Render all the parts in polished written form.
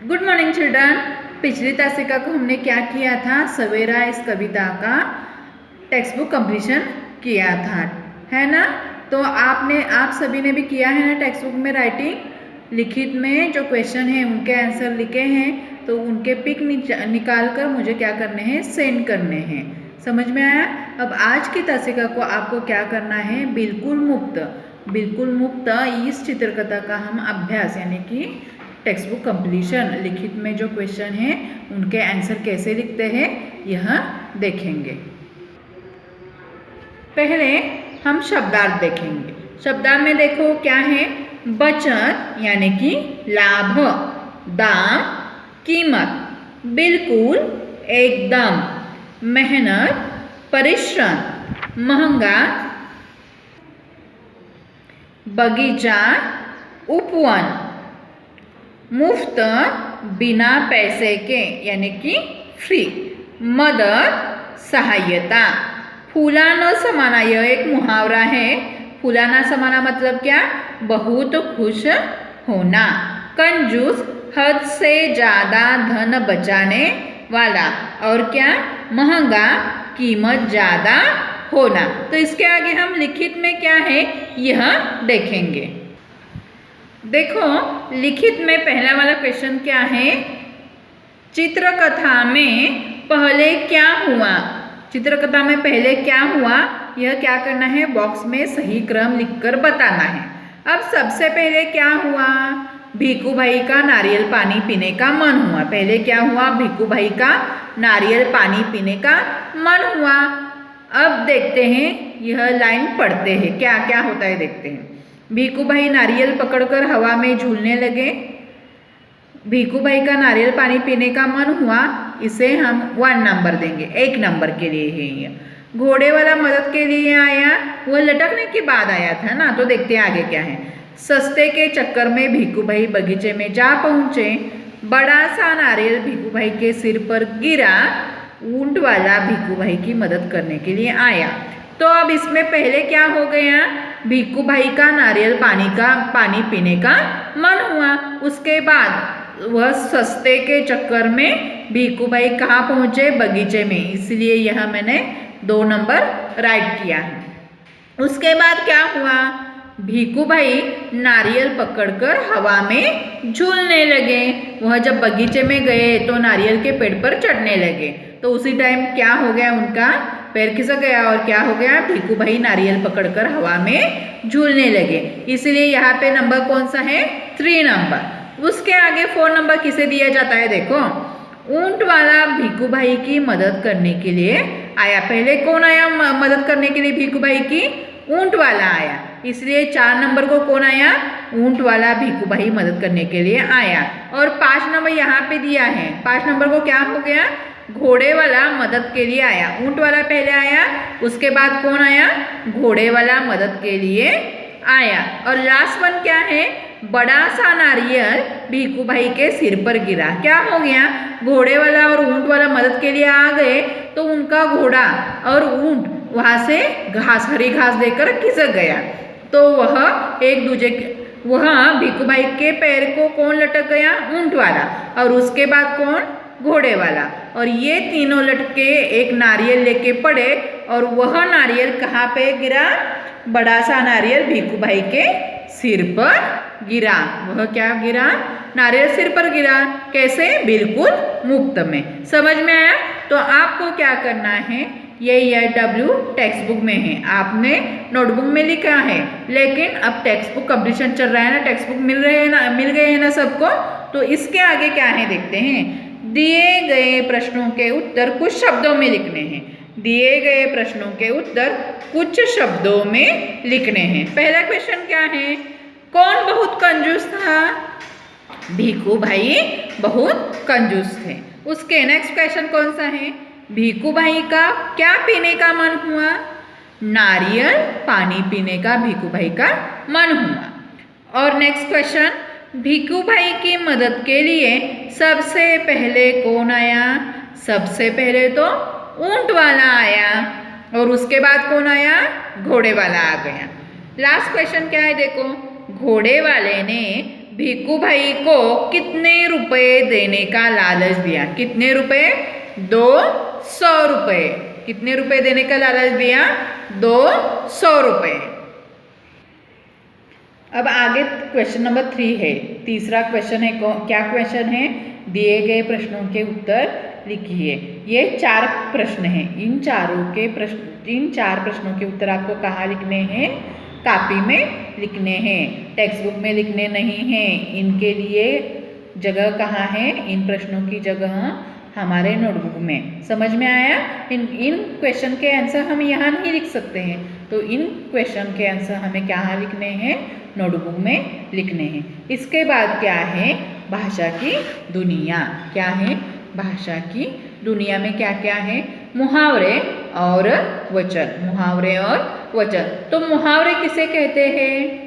Good morning children. पिछली तासिका को हमने क्या किया था, सवेरा इस कविता का टेक्स्ट बुक कंप्लीशन किया था, है ना। तो आप सभी ने भी किया है ना टेक्स्ट बुक में राइटिंग, लिखित में जो क्वेश्चन है उनके आंसर लिखे हैं, तो उनके पिक निकाल कर मुझे क्या करने हैं, सेंड करने हैं। समझ में आया। अब आज की तासिका को आपको क्या करना है, बिल्कुल मुक्त इस चित्रकथा का हम अभ्यास यानी कि टेक्स्ट बुक कंप्लीशन, लिखित में जो क्वेश्चन हैं उनके आंसर कैसे लिखते हैं यह देखेंगे। पहले हम शब्दार्थ देखेंगे। शब्दार्थ में देखो क्या है, बचत यानी कि लाभ, दाम कीमत, बिल्कुल एकदम, मेहनत परिश्रम, महंगा बगीचा उपवन, मुफ्त बिना पैसे के यानी कि फ्री, मदद सहायता, फूला न समाना, यह एक मुहावरा है। फूला न समाना मतलब क्या, बहुत खुश होना। कंजूस हद से ज़्यादा धन बचाने वाला, और क्या, महंगा कीमत ज़्यादा होना। तो इसके आगे हम लिखित में क्या है यह देखेंगे। देखो लिखित में पहला वाला क्वेश्चन क्या है, चित्रकथा में पहले क्या हुआ। चित्रकथा में पहले क्या हुआ यह क्या करना है, बॉक्स में सही क्रम लिखकर बताना है। अब सबसे पहले क्या हुआ, भीखू भाई का नारियल पानी पीने का मन हुआ। पहले क्या हुआ, भीखू भाई का नारियल पानी पीने का मन हुआ। अब देखते हैं, यह लाइन पढ़ते हैं, क्या क्या होता है देखते हैं। भीखू भाई नारियल पकड़कर हवा में झूलने लगे। भीखू भाई का नारियल पानी पीने का मन हुआ, इसे हम 1 नंबर देंगे, 1 नंबर के लिए है ये। घोड़े वाला मदद के लिए आया, वह लटकने के बाद आया था ना। तो देखते हैं आगे क्या है। सस्ते के चक्कर में भीखू भाई बगीचे में जा पहुंचे। बड़ा सा नारियल भीखू भाई के सिर पर गिरा। ऊंट वाला भीखू भाई की मदद करने के लिए आया। तो अब इसमें पहले क्या हो गया, भीखू भाई का नारियल पानी पीने का मन हुआ। उसके बाद वह सस्ते के चक्कर में भीखू भाई कहाँ पहुँचे, बगीचे में, इसलिए यह मैंने 2 नंबर राइट किया है। उसके बाद क्या हुआ, भीखू भाई नारियल पकड़कर हवा में झूलने लगे। वह जब बगीचे में गए तो नारियल के पेड़ पर चढ़ने लगे, तो उसी टाइम क्या हो गया, उनका पैर खिसक गया और क्या हो गया, भीखू भाई नारियल पकड़कर हवा में झूलने लगे। इसलिए यहाँ पे नंबर कौन सा है, 3 नंबर। उसके आगे 4 नंबर किसे दिया जाता है, देखो, ऊंट वाला भीखू भाई की मदद करने के लिए आया। पहले कौन आया मदद करने के लिए भीखू भाई की, ऊंट वाला आया, इसलिए 4 नंबर को कौन आया, ऊंट वाला भीखू भाई मदद करने के लिए आया। और 5 नंबर यहाँ पे दिया है, 5 नंबर को क्या हो गया, घोड़े वाला मदद के लिए आया। ऊंट वाला पहले आया, उसके बाद कौन आया, घोड़े वाला मदद के लिए आया। और लास्ट वन क्या है, बड़ा सा नारियल भीखू भाई के सिर पर गिरा। क्या हो गया, घोड़े वाला और ऊंट वाला मदद के लिए आ गए, तो उनका घोड़ा और ऊंट वहाँ से हरी घास देकर खिसक गया। तो वह एक दूसरे वहाँ भीखू भाई के पैर को कौन लटक गया, ऊंट वाला, और उसके बाद कौन, घोड़े वाला। और ये तीनों लटके एक नारियल लेके पड़े, और वह नारियल कहाँ पे गिरा, बड़ा सा नारियल भीखू भाई के सिर पर गिरा। वह क्या गिरा, नारियल सिर पर गिरा। कैसे, बिल्कुल मुफ्त में। समझ में आया। तो आपको क्या करना है, ये डब्ल्यू टेक्स्ट बुक में है, आपने नोटबुक में लिखा है, लेकिन अब टेक्स्ट बुक कंप्लीशन चल रहा है ना, टेक्स्ट बुक मिल गए हैं ना सबको। तो इसके आगे क्या है देखते हैं। दिए गए प्रश्नों के उत्तर कुछ शब्दों में लिखने हैं। दिए गए प्रश्नों के उत्तर कुछ शब्दों में लिखने हैं। पहला क्वेश्चन क्या है, कौन बहुत कंजूस था, भीखू भाई बहुत कंजूस थे। उसके नेक्स्ट क्वेश्चन कौन सा है, भीखू भाई का क्या पीने का मन हुआ, नारियल पानी पीने का भीखू भाई का मन हुआ। और नेक्स्ट क्वेश्चन, भीखू भाई की मदद के लिए सबसे पहले कौन आया, सबसे पहले तो ऊंट वाला आया, और उसके बाद कौन आया, घोड़े वाला आ गया। लास्ट क्वेश्चन क्या है देखो, घोड़े वाले ने भिक्खू भाई को कितने रुपए देने का लालच दिया? कितने रुपए? 200 रुपए। कितने रुपए देने का लालच दिया? 200 रुपए। अब आगे क्वेश्चन नंबर 3 है। तीसरा क्वेश्चन है, क्या क्वेश्चन है? दिए गए प्रश्नों के उत्तर लिखिए। ये 4 प्रश्न हैं। इन 4 प्रश्नों के उत्तर आपको कहाँ लिखने हैं? कॉपी में लिखने हैं, टेक्स्ट बुक में लिखने नहीं हैं। इनके लिए जगह कहाँ है? इन प्रश्नों की जगह हमारे नोटबुक में। समझ में आया? इन क्वेश्चन के आंसर हम यहाँ नहीं लिख सकते हैं, तो इन क्वेश्चन के आंसर हमें कहाँ लिखने हैं? नोटबुक में लिखने हैं। इसके बाद क्या है? भाषा की दुनिया। क्या है? भाषा की दुनिया में क्या क्या है? मुहावरे और वचन। मुहावरे और वचन। तो मुहावरे किसे कहते हैं?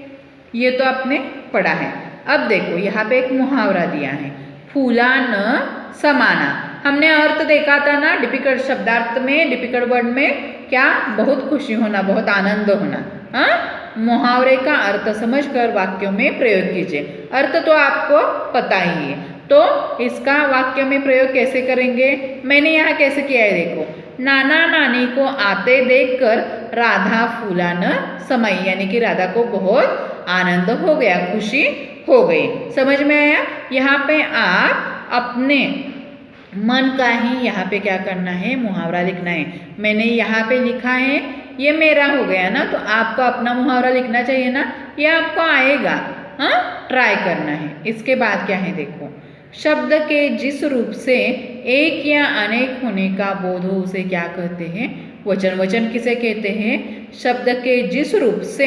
ये तो आपने पढ़ा है। अब देखो यहाँ पे एक मुहावरा दिया है, फूला न समाना। हमने अर्थ देखा था ना, डिफिकल्ट शब्दार्थ में, डिफिकल्ट वर्ड में क्या? बहुत खुशी होना, बहुत आनंद होना। हाँ, मुहावरे का अर्थ समझकर वाक्यों में प्रयोग कीजिए। अर्थ तो आपको पता ही है, तो इसका वाक्य में प्रयोग कैसे करेंगे? मैंने यहाँ कैसे किया है देखो। नाना नानी को आते देखकर राधा फूला न समाई, यानी कि राधा को बहुत आनंद हो गया, खुशी हो गई। समझ में आया? यहाँ पे आप अपने मन का ही यहाँ पे क्या करना है? मुहावरा लिखना है। मैंने यहाँ पे लिखा है, ये मेरा हो गया ना, तो आपको अपना मुहावरा लिखना चाहिए ना, ये आपको आएगा। हाँ, ट्राई करना है। इसके बाद क्या है देखो, शब्द के जिस रूप से एक या अनेक होने का बोध हो उसे क्या कहते हैं? वचन। वचन किसे कहते हैं? शब्द के जिस रूप से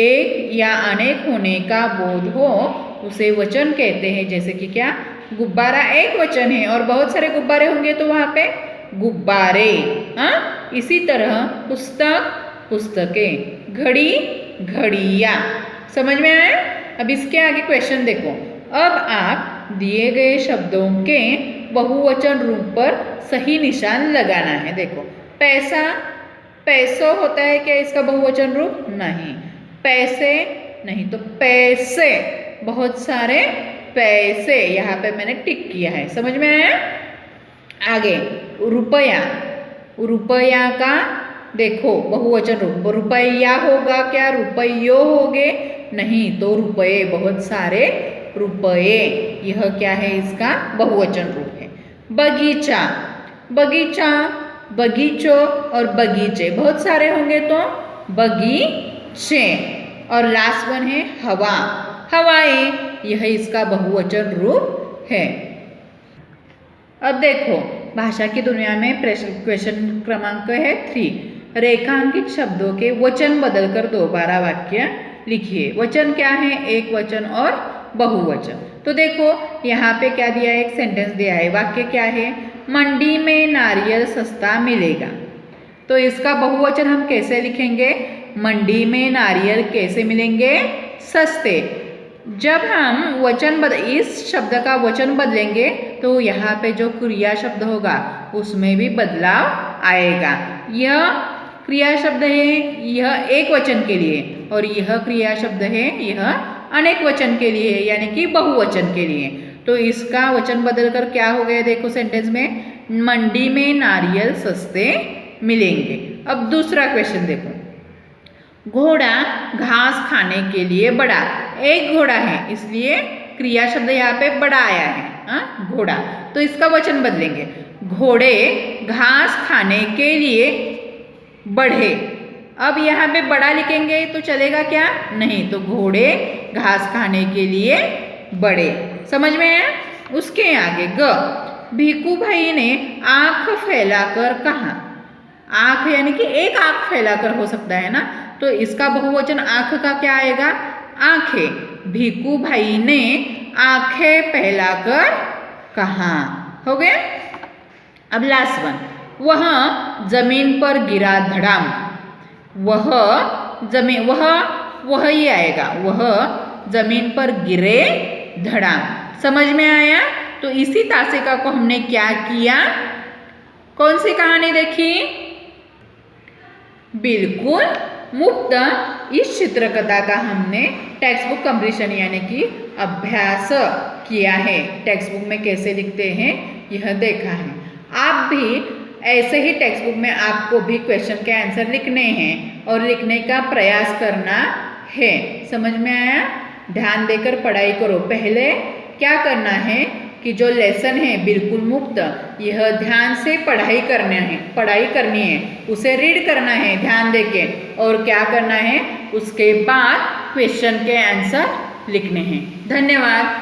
एक या अनेक होने का बोध हो उसे वचन कहते हैं। जैसे कि क्या? गुब्बारा एक वचन है और बहुत सारे गुब्बारे होंगे तो वहाँ पे गुब्बारे। हाँ, इसी तरह पुस्तक पुस्तकें, घड़ी घड़ियाँ। समझ में आया? अब इसके आगे क्वेश्चन देखो। अब आप दिए गए शब्दों के बहुवचन रूप पर सही निशान लगाना है। देखो, पैसा, पैसों होता है क्या इसका बहुवचन रूप? नहीं। पैसे नहीं, तो पैसे, बहुत सारे पैसे। यहाँ पे मैंने टिक किया है। समझ में आया? आगे रुपया। रुपया का देखो बहुवचन रूप, रुपया होगा क्या? रुपयों होगे? नहीं, तो रुपये, बहुत सारे रुपये। यह क्या है? इसका बहुवचन रूप है। बगीचा, बगीचा, बगीचों और बगीचे, बहुत सारे होंगे तो बगीचे। और लास्ट वन है हवा, हवाएं। यह इसका बहुवचन रूप है। अब देखो, भाषा की दुनिया में क्वेश्चन क्रमांक है 3। रेखांकित शब्दों के वचन बदलकर दोबारा वाक्य लिखिए। वचन क्या है? एक वचन और बहुवचन। तो देखो यहाँ पे क्या दिया है? एक सेंटेंस दिया है। वाक्य क्या है? मंडी में नारियल सस्ता मिलेगा। तो इसका बहुवचन हम कैसे लिखेंगे? मंडी में नारियल कैसे मिलेंगे? सस्ते। जब हम इस शब्द का वचन बदलेंगे तो यहाँ पे जो क्रिया शब्द होगा उसमें भी बदलाव आएगा। यह क्रिया शब्द है, यह एक वचन के लिए, और यह क्रिया शब्द है, यह अनेक वचन के लिए, यानी कि बहुवचन के लिए। तो इसका वचन बदलकर क्या हो गया? देखो सेंटेंस में, मंडी में नारियल सस्ते मिलेंगे। अब दूसरा क्वेश्चन देखो, घोड़ा घास खाने के लिए बड़ा। एक घोड़ा है इसलिए क्रिया शब्द यहाँ पे बड़ा आया है। हाँ, घोड़ा। तो इसका वचन बदलेंगे, घोड़े घास खाने के लिए बढ़े। अब यहाँ पे बड़ा लिखेंगे तो चलेगा क्या? नहीं, तो घोड़े घास खाने के लिए बढ़े। समझ में आया? उसके आगे ग, भिक्खू भाई ने आंख फैलाकर कहा। आंख यानी कि एक आंख फैलाकर हो सकता है ना, तो इसका बहुवचन आंख का क्या आएगा? आंखें। भिक्खू भाई ने आंखें फैलाकर कहा। हो गया? अब लास्ट वन, वह जमीन पर गिरा धड़ाम। वह ही आएगा, वह जमीन पर गिरे धड़ाम। समझ में आया? तो इसी तासिका को हमने क्या किया? कौन सी कहानी देखी? बिल्कुल मुफ्त। इस चित्रकथा का हमने टेक्स्ट बुक कंप्लीशन यानी कि अभ्यास किया है। टेक्स्ट बुक में कैसे लिखते हैं यह देखा है। आप भी ऐसे ही टेक्स्ट बुक में आपको भी क्वेश्चन के आंसर लिखने हैं और लिखने का प्रयास करना है। समझ में आया? ध्यान देकर पढ़ाई करो। पहले क्या करना है कि जो लेसन है बिल्कुल मुफ्त, यह ध्यान से पढ़ाई करनी है, उसे रीड करना है ध्यान देके, और क्या करना है उसके बाद क्वेश्चन के आंसर लिखने हैं। धन्यवाद।